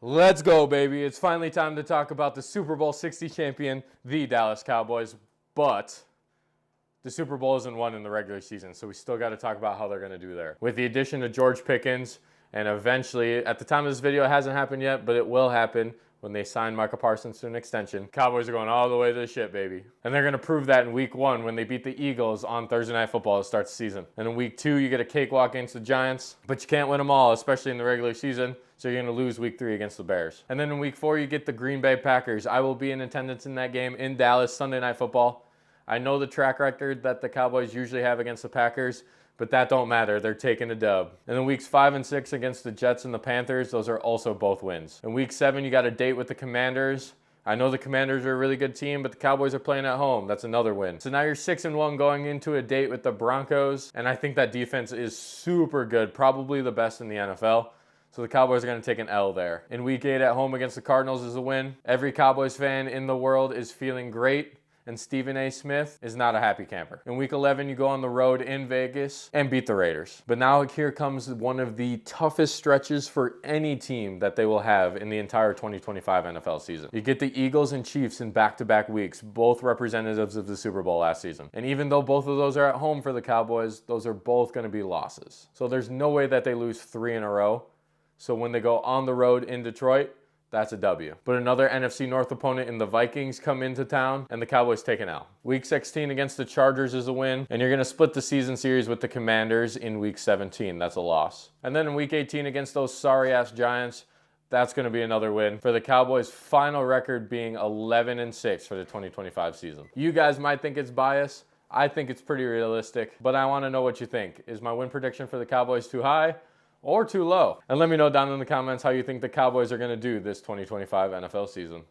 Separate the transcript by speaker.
Speaker 1: Let's go, baby. It's finally time to talk about the Super Bowl 60 champion, the Dallas Cowboys. But the Super Bowl isn't won in the regular season, so we still got to talk about how they're going to do there. With the addition of George Pickens, and eventually, at the time of this video, it hasn't happened yet, but it will happen when they sign Micah Parsons to an extension. Cowboys are going all the way to the shit, baby. And they're going to prove that in week 1 when they beat the Eagles on Thursday Night Football to start the season. And in week 2, you get a cakewalk against the Giants, but you can't win them all, especially in the regular season. So you're going to lose week 3 against the Bears. And then in week 4, you get the Green Bay Packers. I will be in attendance in that game in Dallas, Sunday Night Football. I know the track record that the Cowboys usually have against the Packers, but that don't matter. They're taking a dub. And then weeks 5 and 6 against the Jets and the Panthers, those are also both wins. In week 7, you got a date with the Commanders. I know the Commanders are a really good team, but the Cowboys are playing at home. That's another win. So now you're 6-1 going into a date with the Broncos, and I think that defense is super good, probably the best in the NFL. So the Cowboys are going to take an L there. In week 8 at home against the Cardinals is a win. Every Cowboys fan in the world is feeling great, and Stephen A. Smith is not a happy camper. In week 11, you go on the road in Vegas and beat the Raiders. But now here comes one of the toughest stretches for any team that they will have in the entire 2025 NFL season. You get the Eagles and Chiefs in back-to-back weeks, both representatives of the Super Bowl last season. And even though both of those are at home for the Cowboys, those are both going to be losses. So there's no way that they lose 3 in a row. So when they go on the road in Detroit, that's a W. But another NFC North opponent in the Vikings come into town, and the Cowboys take an L. Week 16 against the Chargers is a win, and you're going to split the season series with the Commanders in Week 17. That's a loss. And then in Week 18 against those sorry-ass Giants, that's going to be another win, for the Cowboys' final record being 11-6 for the 2025 season. You guys might think it's biased. I think it's pretty realistic, but I want to know what you think. Is my win prediction for the Cowboys too high or too low? And let me know down in the comments how you think the Cowboys are going to do this 2025 NFL season.